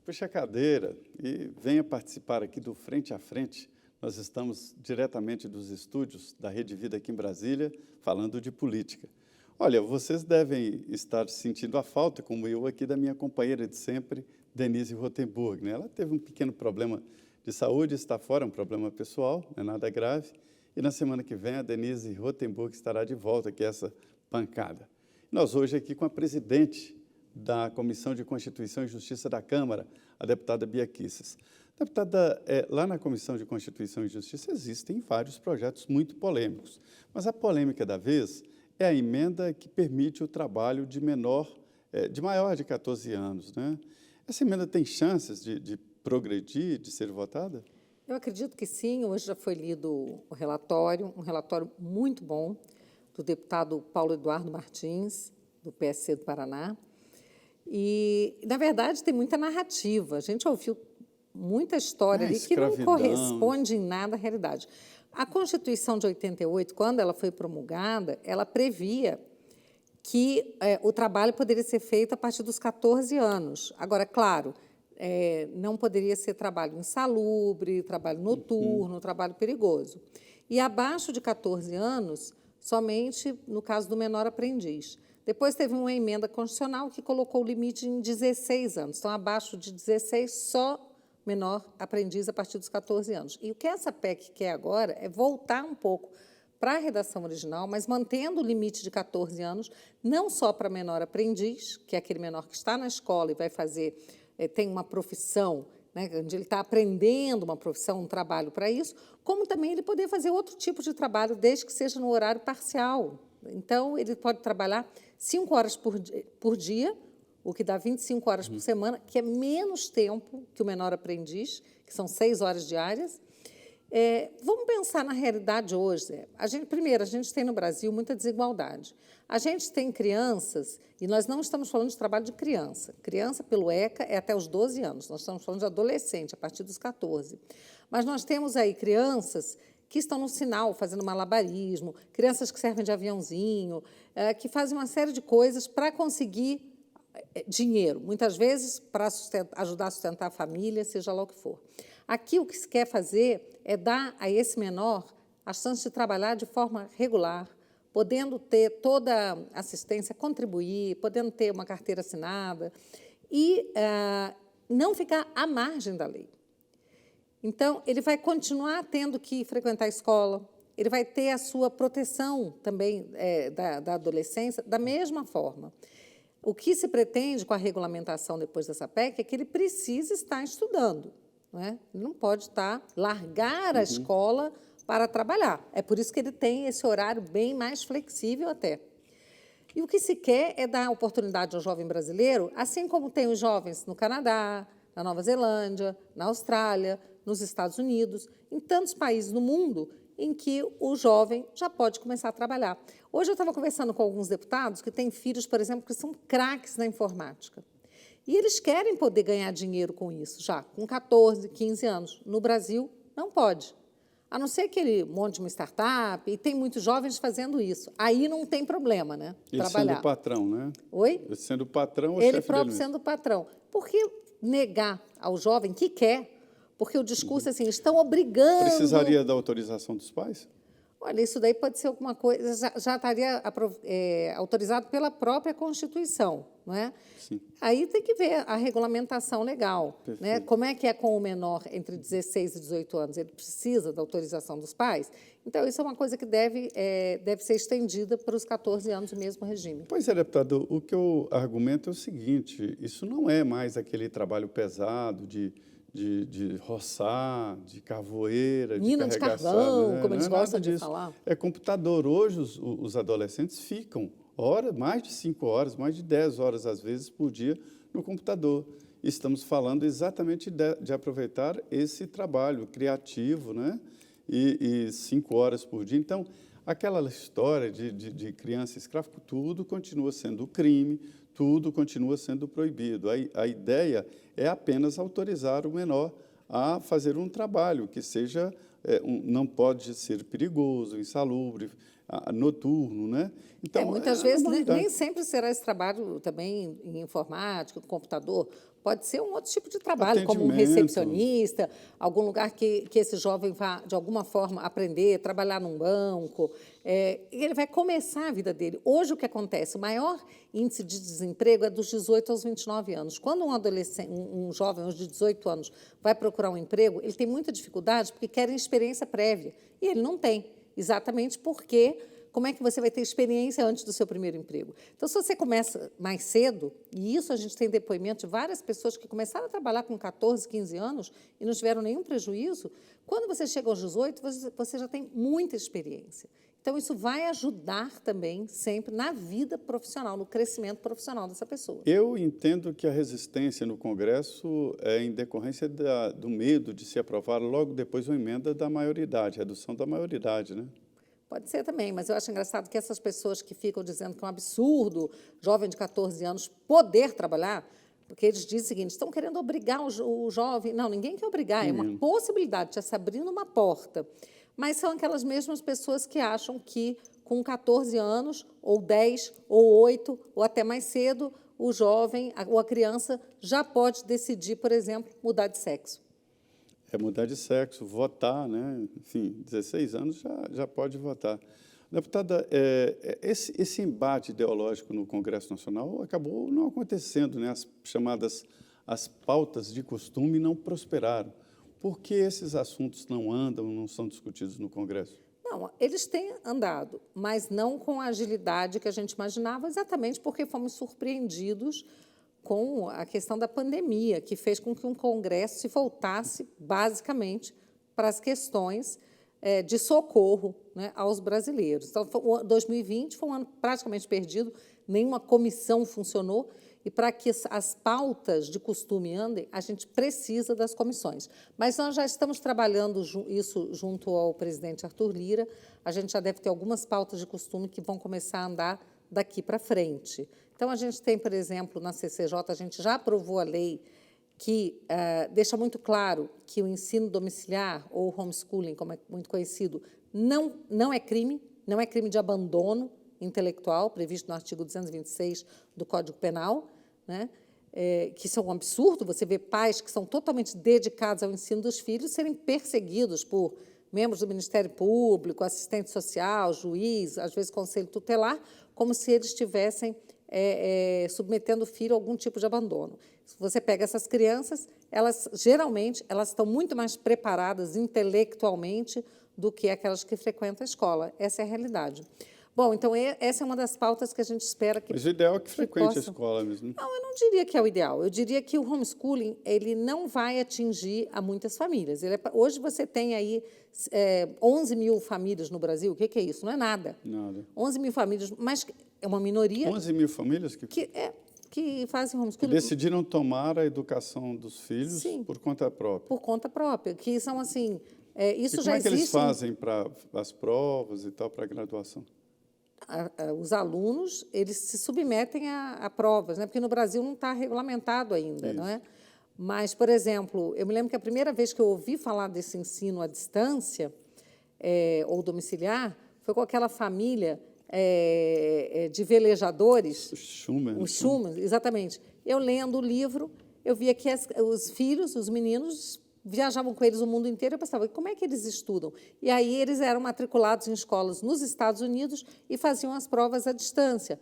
Puxe a cadeira e venha participar aqui do Frente a Frente. Nós estamos diretamente dos estúdios da Rede Vida aqui em Brasília, falando de política. Olha, vocês devem estar sentindo a falta, como eu aqui, da minha companheira de sempre, Denise Rotenburg, né? Ela teve um pequeno problema de saúde, está fora, um problema pessoal, não é nada grave. E na semana que vem a Denise Rotenburg estará de volta aqui, essa pancada. Nós hoje aqui com a presidente da Comissão de Constituição e Justiça da Câmara, a deputada Bia Kicis. Deputada, lá na Comissão de Constituição e Justiça existem vários projetos muito polêmicos, mas a polêmica da vez é a emenda que permite o trabalho de maior de 14 anos, né? Essa emenda tem chances de progredir, de ser votada? Eu acredito que sim. Hoje já foi lido o relatório, um relatório muito bom, do deputado Paulo Eduardo Martins, do PSC do Paraná. E, na verdade, tem muita narrativa. A gente ouviu muita história ali que não corresponde em nada à realidade. A Constituição de 88, quando ela foi promulgada, ela previa que o trabalho poderia ser feito a partir dos 14 anos. Agora, claro, não poderia ser trabalho insalubre, trabalho noturno, trabalho perigoso. E abaixo de 14 anos, somente no caso do menor aprendiz. Depois teve uma emenda constitucional que colocou o limite em 16 anos. Então, abaixo de 16, só menor aprendiz a partir dos 14 anos. E o que essa PEC quer agora é voltar um pouco para a redação original, mas mantendo o limite de 14 anos, não só para menor aprendiz, que é aquele menor que está na escola e vai fazer, tem uma profissão, né, onde ele está aprendendo uma profissão, um trabalho para isso, como também ele poder fazer outro tipo de trabalho, desde que seja no horário parcial. Então, ele pode trabalhar 5 horas por dia, o que dá 25 horas por semana, que é menos tempo que o menor aprendiz, que são 6 horas diárias. Vamos pensar na realidade hoje. Primeiro, a gente tem no Brasil muita desigualdade. A gente tem crianças, e nós não estamos falando de trabalho de criança. Criança, pelo ECA, é até os 12 anos. Nós estamos falando de adolescente, a partir dos 14. Mas nós temos aí crianças que estão no sinal, fazendo malabarismo, crianças que servem de aviãozinho, que fazem uma série de coisas para conseguir dinheiro, muitas vezes para ajudar a sustentar a família, seja lá o que for. Aqui, o que se quer fazer é dar a esse menor a chance de trabalhar de forma regular, podendo ter toda a assistência, contribuir, podendo ter uma carteira assinada e não ficar à margem da lei. Então, ele vai continuar tendo que frequentar a escola, ele vai ter a sua proteção também da adolescência da mesma forma. O que se pretende com a regulamentação depois dessa PEC é que ele precisa estar estudando, não é? Ele não pode largar a escola para trabalhar. É por isso que ele tem esse horário bem mais flexível até. E o que se quer é dar oportunidade ao jovem brasileiro, assim como tem os jovens no Canadá, na Nova Zelândia, na Austrália, nos Estados Unidos, em tantos países no mundo em que o jovem já pode começar a trabalhar. Hoje eu estava conversando com alguns deputados que têm filhos, por exemplo, que são craques na informática. E eles querem poder ganhar dinheiro com isso, já com 14, 15 anos. No Brasil, não pode. A não ser que ele monte uma startup, e tem muitos jovens fazendo isso. Aí não tem problema, né? Ele trabalhar. Sendo patrão, né? Oi? Ele sendo patrão ou ele chefe próprio dele sendo patrão. Por que negar ao jovem que quer? Porque o discurso é assim, estão obrigando... Precisaria da autorização dos pais? Olha, isso daí pode ser alguma coisa, já estaria autorizado pela própria Constituição, não é? Sim. Aí tem que ver a regulamentação legal, né? Como é que é com o menor entre 16 e 18 anos? Ele precisa da autorização dos pais? Então, isso é uma coisa que deve ser estendida para os 14 anos, o mesmo regime. Pois é, deputado, o que eu argumento é o seguinte, isso não é mais aquele trabalho pesado de roçar, de carvoeira, mina de carvão, como eles gostam de falar. É computador. Hoje, os adolescentes ficam mais de 5 horas, mais de 10 horas, às vezes, por dia no computador. Estamos falando exatamente de aproveitar esse trabalho criativo, né? E 5 horas por dia. Então, aquela história de criança escrava, tudo continua sendo crime, tudo continua sendo proibido. A ideia é apenas autorizar o menor a fazer um trabalho que seja, não pode ser perigoso, insalubre, noturno, né? Então, muitas vezes nem sempre será esse trabalho também em informática, computador. Pode ser um outro tipo de trabalho, como um recepcionista, algum lugar que esse jovem vá, de alguma forma, aprender, trabalhar num banco. E ele vai começar a vida dele. Hoje, o que acontece? O maior índice de desemprego é dos 18 aos 29 anos. Quando um adolescente, um jovem hoje de 18 anos vai procurar um emprego, ele tem muita dificuldade porque querem experiência prévia. E ele não tem, exatamente porque... Como é que você vai ter experiência antes do seu primeiro emprego? Então, se você começa mais cedo, e isso a gente tem depoimento de várias pessoas que começaram a trabalhar com 14, 15 anos e não tiveram nenhum prejuízo, quando você chega aos 18, você já tem muita experiência. Então, isso vai ajudar também sempre na vida profissional, no crescimento profissional dessa pessoa. Eu entendo que a resistência no Congresso é em decorrência do medo de se aprovar logo depois uma emenda da maioridade, redução da maioridade, né? Pode ser também, mas eu acho engraçado que essas pessoas que ficam dizendo que é um absurdo jovem de 14 anos poder trabalhar, porque eles dizem o seguinte, estão querendo obrigar o jovem. Não, ninguém quer obrigar, é uma possibilidade, já se abrindo uma porta. Mas são aquelas mesmas pessoas que acham que com 14 anos, ou 10, ou 8, ou até mais cedo, o jovem ou a criança já pode decidir, por exemplo, mudar de sexo. É mudar de sexo, votar, né? Enfim, 16 anos já pode votar. Deputada, esse embate ideológico no Congresso Nacional acabou não acontecendo, né? As pautas de costume não prosperaram. Por que esses assuntos não andam, não são discutidos no Congresso? Não, eles têm andado, mas não com a agilidade que a gente imaginava, exatamente porque fomos surpreendidos com a questão da pandemia, que fez com que um Congresso se voltasse, basicamente, para as questões de socorro, né, aos brasileiros. Então, 2020 foi um ano praticamente perdido, nenhuma comissão funcionou, e para que as pautas de costume andem, a gente precisa das comissões. Mas nós já estamos trabalhando isso junto ao presidente Arthur Lira, a gente já deve ter algumas pautas de costume que vão começar a andar daqui para frente. Então, a gente tem, por exemplo, na CCJ, a gente já aprovou a lei que deixa muito claro que o ensino domiciliar, ou homeschooling, como é muito conhecido, não é crime de abandono intelectual, previsto no artigo 226 do Código Penal, né? Que isso é um absurdo, você vê pais que são totalmente dedicados ao ensino dos filhos serem perseguidos por membros do Ministério Público, assistente social, juiz, às vezes conselho tutelar, como se eles estivessem submetendo o filho a algum tipo de abandono. Se você pega essas crianças, geralmente elas estão muito mais preparadas intelectualmente do que aquelas que frequentam a escola. Essa é a realidade. Bom, então, essa é uma das pautas que a gente espera que... Mas o ideal é que frequente a escola mesmo. Não, eu não diria que é o ideal. Eu diria que o homeschooling ele não vai atingir a muitas famílias. Hoje você tem aí 11 mil famílias no Brasil. O que é isso? Não é nada. Nada. 11 mil famílias, mas é uma minoria... 11 mil famílias que fazem homeschooling. Que decidiram tomar a educação dos filhos por conta própria. Por conta própria, que são assim... isso e já como é que existe, eles fazem para as provas e tal, para a graduação? Os alunos eles se submetem a provas, né? Porque no Brasil não está regulamentado ainda, não é? Mas, por exemplo, eu me lembro que a primeira vez que eu ouvi falar desse ensino à distância ou domiciliar foi com aquela família de velejadores. Os Schumann. Os Schumann, exatamente. Eu lendo o livro, eu via que os filhos, os meninos, viajavam com eles o mundo inteiro. Eu pensava, como é que eles estudam? E aí eles eram matriculados em escolas nos Estados Unidos e faziam as provas à distância.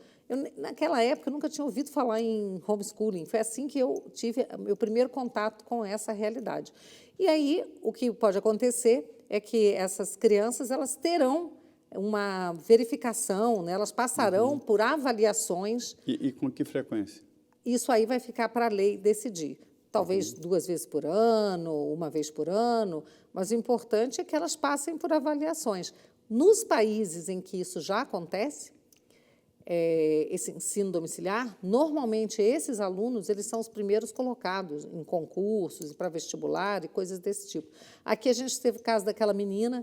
Naquela época, eu nunca tinha ouvido falar em homeschooling. Foi assim que eu tive meu primeiro contato com essa realidade. E aí, o que pode acontecer é que essas crianças elas terão uma verificação, né? Elas passarão por avaliações. E com que frequência? Isso aí vai ficar para a lei decidir. Talvez 2 vezes por ano, 1 vez por ano, mas o importante é que elas passem por avaliações. Nos países em que isso já acontece, esse ensino domiciliar, normalmente esses alunos eles são os primeiros colocados em concursos, para vestibular e coisas desse tipo. Aqui a gente teve o caso daquela menina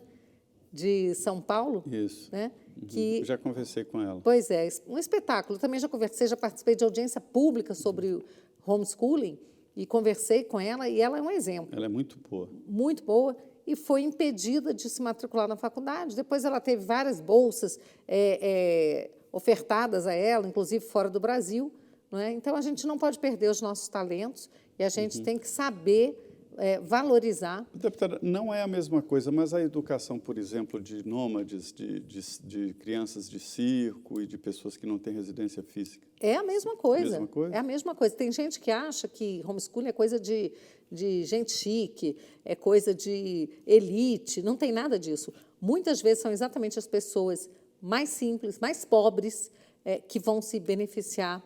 de São Paulo. Isso. Né, que, eu já conversei com ela. Pois é, um espetáculo. Também já conversei, já participei de audiência pública sobre homeschooling, e conversei com ela, e ela é um exemplo. Ela é muito boa. Muito boa, e foi impedida de se matricular na faculdade. Depois ela teve várias bolsas ofertadas a ela, inclusive fora do Brasil, não é? Então, a gente não pode perder os nossos talentos e a gente tem que saber valorizar. Deputada, não é a mesma coisa, mas a educação, por exemplo, de nômades, de crianças de circo e de pessoas que não têm residência física. É a mesma coisa. Mesma coisa? É a mesma coisa. Tem gente que acha que homeschooling é coisa de gente chique, é coisa de elite. Não tem nada disso. Muitas vezes são exatamente as pessoas mais simples, mais pobres, que vão se beneficiar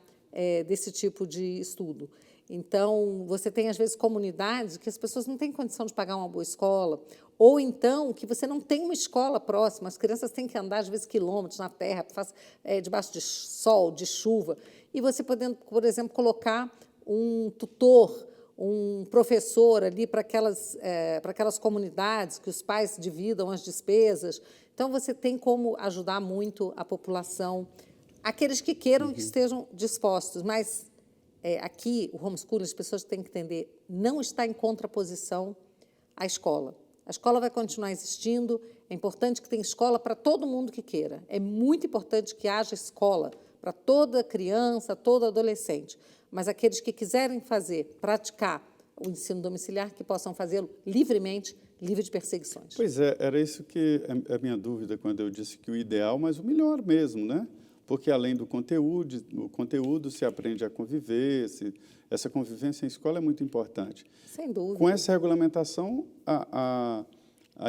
desse tipo de estudo. Então, você tem, às vezes, comunidades que as pessoas não têm condição de pagar uma boa escola, ou então que você não tem uma escola próxima, as crianças têm que andar, às vezes, quilômetros na terra, debaixo de sol, de chuva, e você podendo, por exemplo, colocar um tutor, um professor ali para aquelas comunidades, que os pais dividam as despesas. Então, você tem como ajudar muito a população, aqueles que queiram que estejam dispostos, mas aqui, o homeschooling, as pessoas têm que entender, não está em contraposição à escola. A escola vai continuar existindo, é importante que tenha escola para todo mundo que queira. É muito importante que haja escola para toda criança, todo adolescente. Mas aqueles que quiserem praticar o ensino domiciliar, que possam fazê-lo livremente, livre de perseguições. Pois é, era isso que é a minha dúvida quando eu disse que o ideal, mas o melhor mesmo, né? Porque, além do conteúdo se aprende a conviver, essa convivência em escola é muito importante. Sem dúvida. Com essa regulamentação, a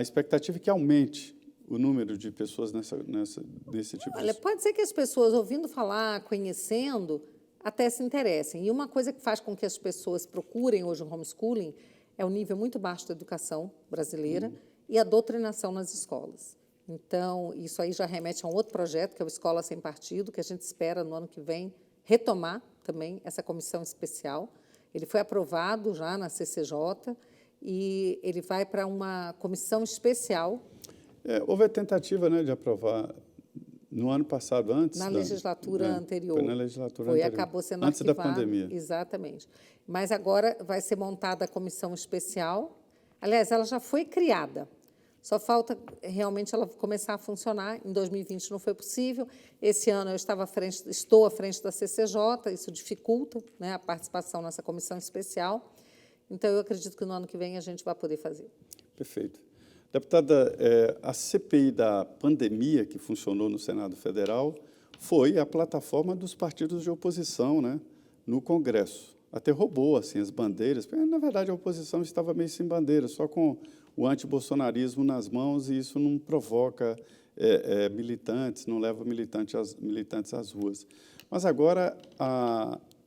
expectativa é que aumente o número de pessoas desse tipo Olha, pode ser que as pessoas, ouvindo falar, conhecendo, até se interessem. E uma coisa que faz com que as pessoas procurem hoje o homeschooling é o nível muito baixo da educação brasileira e a doutrinação nas escolas. Então, isso aí já remete a um outro projeto, que é o Escola Sem Partido, que a gente espera, no ano que vem, retomar também essa comissão especial. Ele foi aprovado já na CCJ e ele vai para uma comissão especial. Houve a tentativa, né, de aprovar no ano passado, antes na legislatura anterior. Foi na legislatura anterior. Acabou sendo antes arquivado, da pandemia. Exatamente. Mas agora vai ser montada a comissão especial. Aliás, ela já foi criada. Só falta realmente ela começar a funcionar. Em 2020 não foi possível. Esse ano eu estou à frente da CCJ, isso dificulta, né, a participação nessa comissão especial. Então, eu acredito que no ano que vem a gente vai poder fazer. Perfeito. Deputada, a CPI da pandemia, que funcionou no Senado Federal, foi a plataforma dos partidos de oposição, né, no Congresso. Até roubou assim, as bandeiras, porque, na verdade, a oposição estava meio sem bandeira, só com o antibolsonarismo nas mãos, e isso não provoca militantes, não leva militantes às ruas. Mas agora,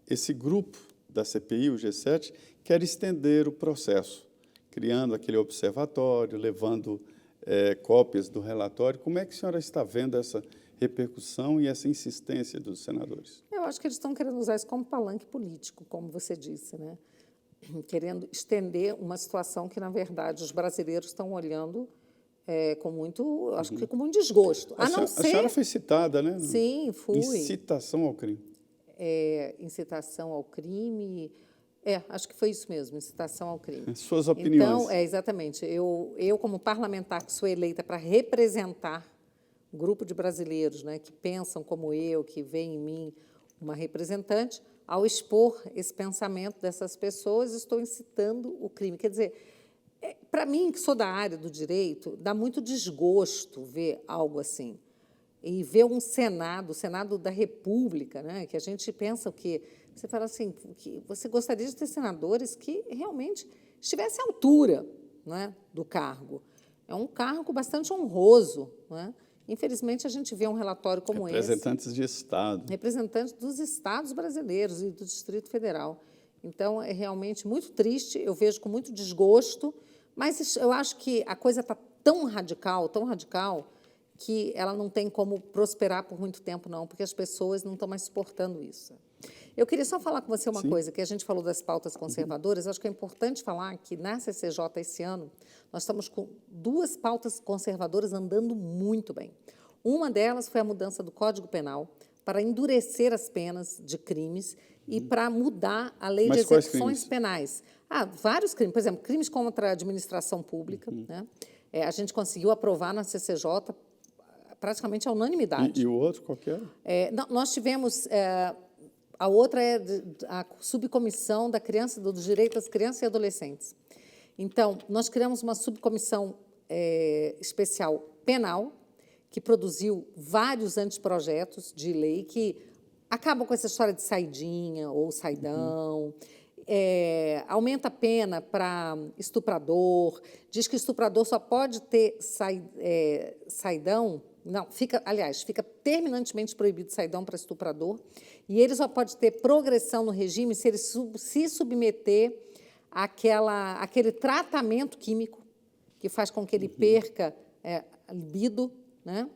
esse grupo da CPI, o G7, quer estender o processo, criando aquele observatório, levando cópias do relatório. Como é que a senhora está vendo essa repercussão e essa insistência dos senadores? Eu acho que eles estão querendo usar isso como palanque político, como você disse, né? Querendo estender uma situação que, na verdade, os brasileiros estão olhando com muito, acho que com muito desgosto. A senhora foi citada, né? Sim, fui. Incitação ao crime. Incitação ao crime. Acho que foi isso mesmo, incitação ao crime. Suas opiniões. Então, exatamente. Eu, como parlamentar que sou eleita para representar um grupo de brasileiros, né, que pensam como eu, que veem em mim uma representante, ao expor esse pensamento dessas pessoas, estou incitando o crime. Quer dizer, para mim, que sou da área do direito, dá muito desgosto ver algo assim. E ver um Senado, o Senado da República, né, que a gente pensa que você fala assim, que você gostaria de ter senadores que realmente estivessem à altura, né, do cargo. É um cargo bastante honroso, né? Infelizmente, a gente vê um relatório como representantes de Estado. Representantes dos estados brasileiros e do Distrito Federal. Então, é realmente muito triste, eu vejo com muito desgosto, mas eu acho que a coisa está tão radical, que ela não tem como prosperar por muito tempo, não, porque as pessoas não estão mais suportando isso. Eu queria só falar com você uma coisa, que a gente falou das pautas conservadoras, acho que é importante falar que, na CCJ, esse ano, nós estamos com 2 pautas conservadoras andando muito bem. Uma delas foi a mudança do Código Penal para endurecer as penas de crimes e para mudar a lei de execuções penais. Vários crimes, por exemplo, crimes contra a administração pública, né? A gente conseguiu aprovar na CCJ praticamente a unanimidade. E o outro, qual que era? Nós tivemos A outra é a subcomissão da criança, dos direitos das crianças e adolescentes. Então, nós criamos uma subcomissão especial penal, que produziu vários anteprojetos de lei que acabam com essa história de saidinha ou saidão, aumenta a pena para estuprador, diz que estuprador só pode ter saidão, não, fica terminantemente proibido saidão para estuprador, e ele só pode ter progressão no regime se ele se submeter àquele tratamento químico que faz com que ele perca a libido, né?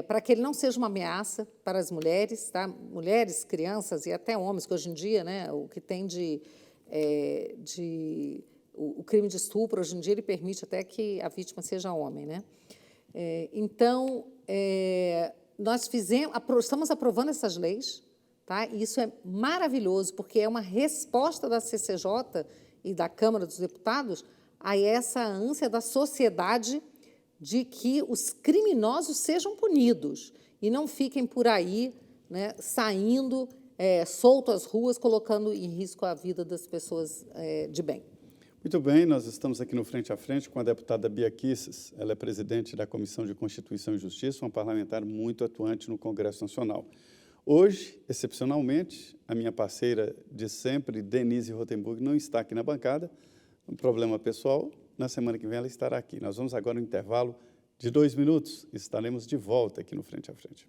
Para que ele não seja uma ameaça para as mulheres, tá? Mulheres, crianças e até homens, que hoje em dia, né, o que tem o crime de estupro, hoje em dia, ele permite até que a vítima seja homem, né? Então, nós estamos aprovando essas leis, tá? E isso é maravilhoso, porque é uma resposta da CCJ e da Câmara dos Deputados a essa ânsia da sociedade de que os criminosos sejam punidos e não fiquem por aí, né, saindo solto às ruas, colocando em risco a vida das pessoas de bem. Muito bem, nós estamos aqui no Frente a Frente com a deputada Bia Kicis. Ela é presidente da Comissão de Constituição e Justiça, uma parlamentar muito atuante no Congresso Nacional. Hoje, excepcionalmente, a minha parceira de sempre, Denise Rotenburg, não está aqui na bancada, um problema pessoal. Na semana que vem ela estará aqui. Nós vamos agora no intervalo de 2 minutos. Estaremos de volta aqui no Frente a Frente.